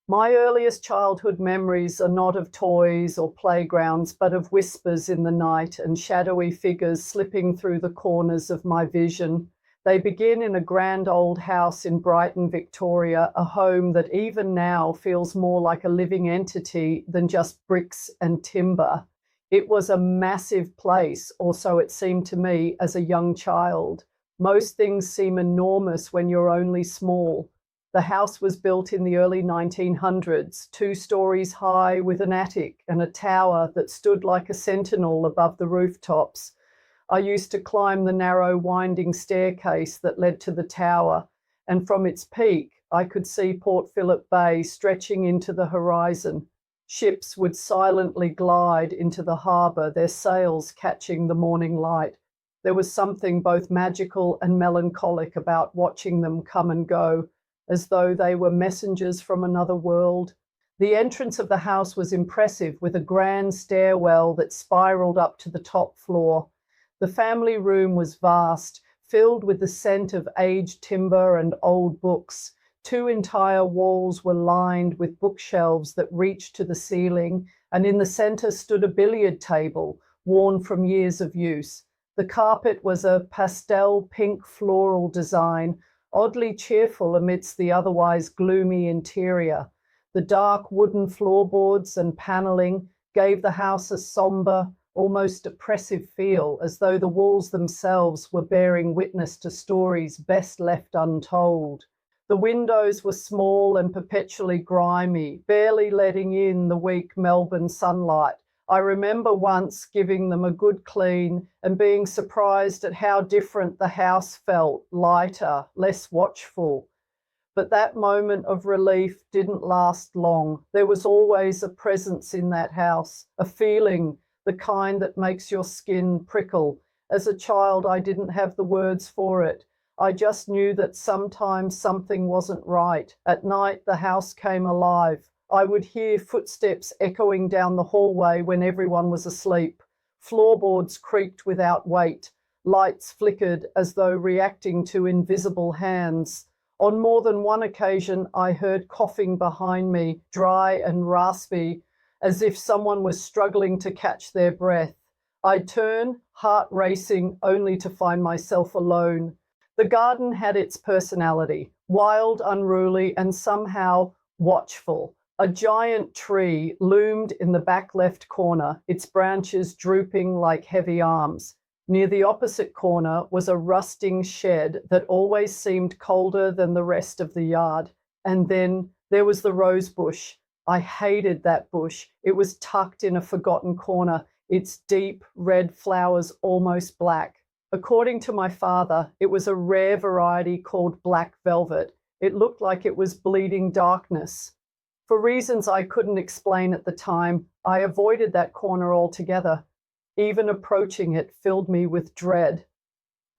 My earliest childhood memories are not of toys or playgrounds, but of whispers in the night and shadowy figures slipping through the corners of my vision. They begin in a grand old house in Brighton, Victoria, a home that even now feels more like a living entity than just bricks and timber. It was a massive place, or so it seemed to me as a young child. Most things seem enormous when you're only small. The house was built in the early 1900s, 2 stories high with an attic and a tower that stood like a sentinel above the rooftops. I used to climb the narrow winding staircase that led to the tower, and from its peak I could see Port Phillip Bay stretching into the horizon. Ships would silently glide into the harbour, their sails catching the morning light. There was something both magical and melancholic about watching them come and go, as though they were messengers from another world. The entrance of the house was impressive, with a grand stairwell that spiraled up to the top floor. The family room was vast, filled with the scent of aged timber and old books. 2 entire walls were lined with bookshelves that reached to the ceiling, and in the center stood a billiard table, worn from years of use. The carpet was a pastel pink floral design, oddly cheerful amidst the otherwise gloomy interior. The dark wooden floorboards and paneling gave the house a somber, almost oppressive feel, as though the walls themselves were bearing witness to stories best left untold. The windows were small and perpetually grimy, barely letting in the weak Melbourne sunlight. I remember once giving them a good clean and being surprised at how different the house felt, lighter, less watchful. But that moment of relief didn't last long. There was always a presence in that house, a feeling, the kind that makes your skin prickle. As a child, I didn't have the words for it. I just knew that sometimes something wasn't right. At night, the house came alive. I would hear footsteps echoing down the hallway when everyone was asleep. Floorboards creaked without weight. Lights flickered as though reacting to invisible hands. On more than one occasion, I heard coughing behind me, dry and raspy, as if someone was struggling to catch their breath. I'd turn, heart racing, only to find myself alone. The garden had its personality, wild, unruly, and somehow watchful. A giant tree loomed in the back left corner, its branches drooping like heavy arms. Near the opposite corner was a rusting shed that always seemed colder than the rest of the yard. And then there was the rose bush. I hated that bush. It was tucked in a forgotten corner, its deep red flowers almost black. According to my father, it was a rare variety called black velvet. It looked like it was bleeding darkness. For reasons I couldn't explain at the time, I avoided that corner altogether. Even approaching it filled me with dread.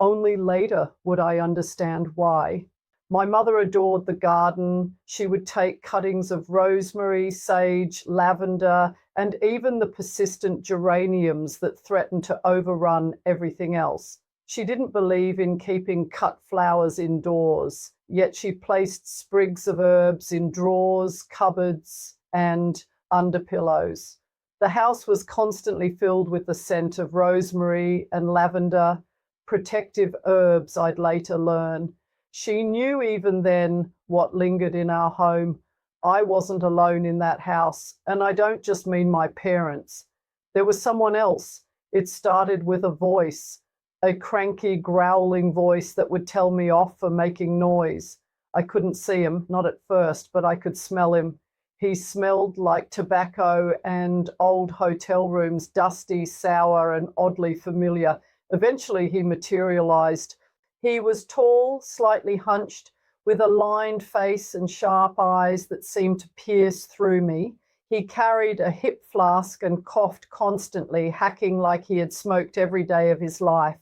Only later would I understand why. My mother adored the garden. She would take cuttings of rosemary, sage, lavender, and even the persistent geraniums that threatened to overrun everything else. She didn't believe in keeping cut flowers indoors, yet she placed sprigs of herbs in drawers, cupboards, and under pillows. The house was constantly filled with the scent of rosemary and lavender, protective herbs, I'd later learn. She knew even then what lingered in our home. I wasn't alone in that house, and I don't just mean my parents. There was someone else. It started with a voice, a cranky, growling voice that would tell me off for making noise. I couldn't see him, not at first, but I could smell him. He smelled like tobacco and old hotel rooms, dusty, sour, and oddly familiar. Eventually, he materialized. He was tall, slightly hunched, with a lined face and sharp eyes that seemed to pierce through me. He carried a hip flask and coughed constantly, hacking like he had smoked every day of his life.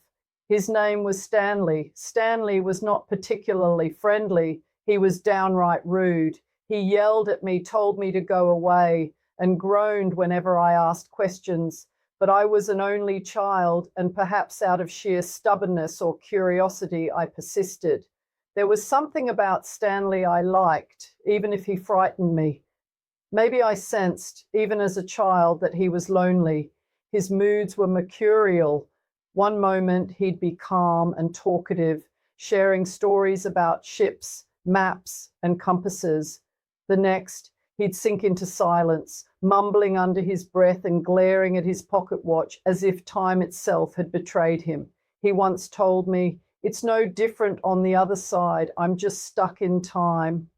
His name was Stanley. Stanley was not particularly friendly. He was downright rude. He yelled at me, told me to go away, and groaned whenever I asked questions. But I was an only child, and perhaps out of sheer stubbornness or curiosity, I persisted. There was something about Stanley I liked, even if he frightened me. Maybe I sensed, even as a child, that he was lonely. His moods were mercurial. One moment he'd be calm and talkative, sharing stories about ships, maps, and compasses. The next, he'd sink into silence, mumbling under his breath and glaring at his pocket watch as if time itself had betrayed him. He once told me, "It's no different on the other side. I'm just stuck in time."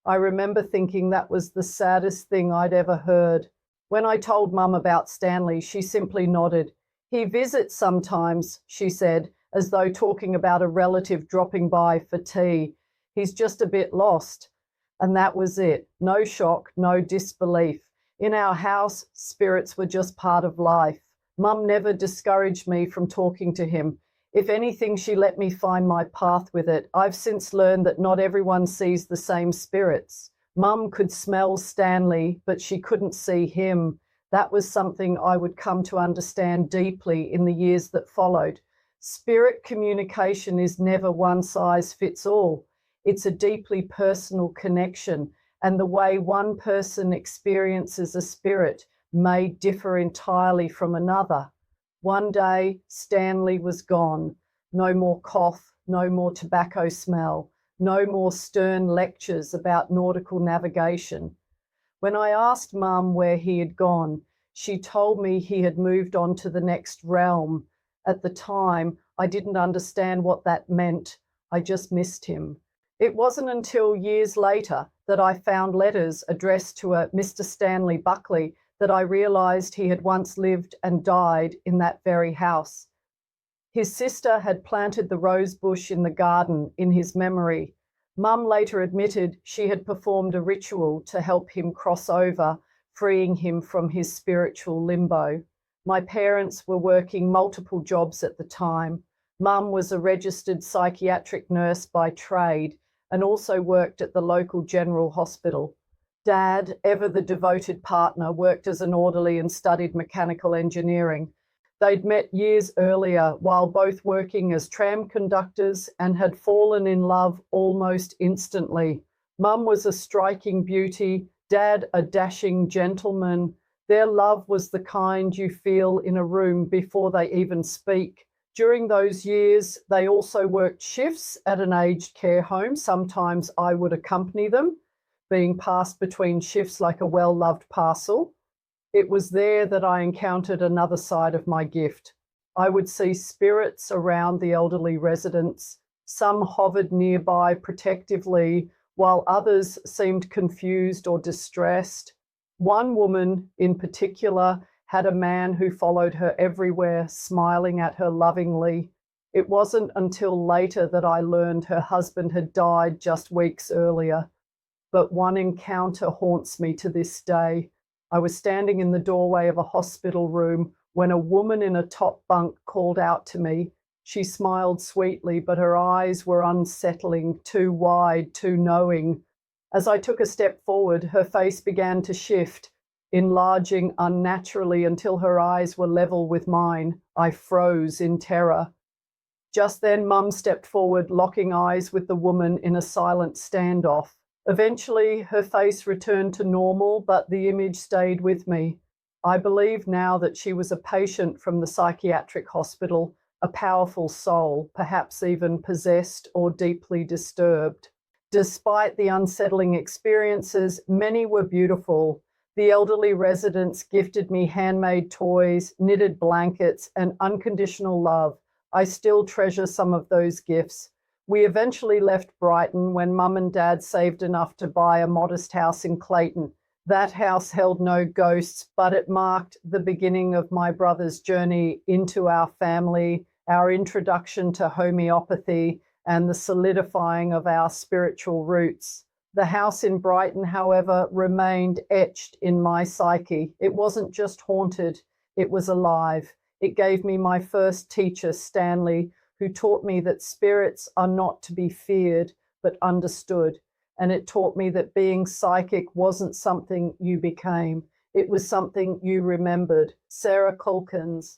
I remember thinking that was the saddest thing I'd ever heard. When I told Mum about Stanley, she simply nodded. "He visits sometimes," she said, as though talking about a relative dropping by for tea. "He's just a bit lost." And that was it. No shock, no disbelief. In our house, spirits were just part of life. Mum never discouraged me from talking to him. If anything, she let me find my path with it. I've since learned that not everyone sees the same spirits. Mum could smell Stanley, but she couldn't see him. That was something I would come to understand deeply in the years that followed. Spirit communication is never one size fits all. It's a deeply personal connection, and the way one person experiences a spirit may differ entirely from another. One day, Stanley was gone. No more cough, no more tobacco smell, no more stern lectures about nautical navigation. When I asked Mum where he had gone, she told me he had moved on to the next realm. At the time, I didn't understand what that meant. I just missed him. It wasn't until years later that I found letters addressed to a Mr. Stanley Buckley that I realized he had once lived and died in that very house. His sister had planted the rose bush in the garden in his memory. Mum later admitted she had performed a ritual to help him cross over, freeing him from his spiritual limbo. My parents were working multiple jobs at the time. Mum was a registered psychiatric nurse by trade and also worked at the local general hospital. Dad, ever the devoted partner, worked as an orderly and studied mechanical engineering. They'd met years earlier while both working as tram conductors and had fallen in love almost instantly. Mum was a striking beauty, Dad a dashing gentleman. Their love was the kind you feel in a room before they even speak. During those years, they also worked shifts at an aged care home. Sometimes I would accompany them, being passed between shifts like a well-loved parcel. It was there that I encountered another side of my gift. I would see spirits around the elderly residents. Some hovered nearby protectively, while others seemed confused or distressed. One woman in particular had a man who followed her everywhere, smiling at her lovingly. It wasn't until later that I learned her husband had died just weeks earlier. But one encounter haunts me to this day. I was standing in the doorway of a hospital room when a woman in a top bunk called out to me. She smiled sweetly, but her eyes were unsettling, too wide, too knowing. As I took a step forward, her face began to shift, enlarging unnaturally until her eyes were level with mine. I froze in terror. Just then, Mum stepped forward, locking eyes with the woman in a silent standoff. Eventually, her face returned to normal, but the image stayed with me. I believe now that she was a patient from the psychiatric hospital, a powerful soul, perhaps even possessed or deeply disturbed. Despite the unsettling experiences, many were beautiful. The elderly residents gifted me handmade toys, knitted blankets, and unconditional love. I still treasure some of those gifts. We eventually left Brighton when Mum and Dad saved enough to buy a modest house in Clayton. That house held no ghosts, but it marked the beginning of my brother's journey into our family, our introduction to homeopathy, and the solidifying of our spiritual roots. The house in Brighton, however, remained etched in my psyche. It wasn't just haunted, it was alive. It gave me my first teacher, Stanley, who taught me that spirits are not to be feared, but understood. And it taught me that being psychic wasn't something you became. It was something you remembered. Kerry Kulkens.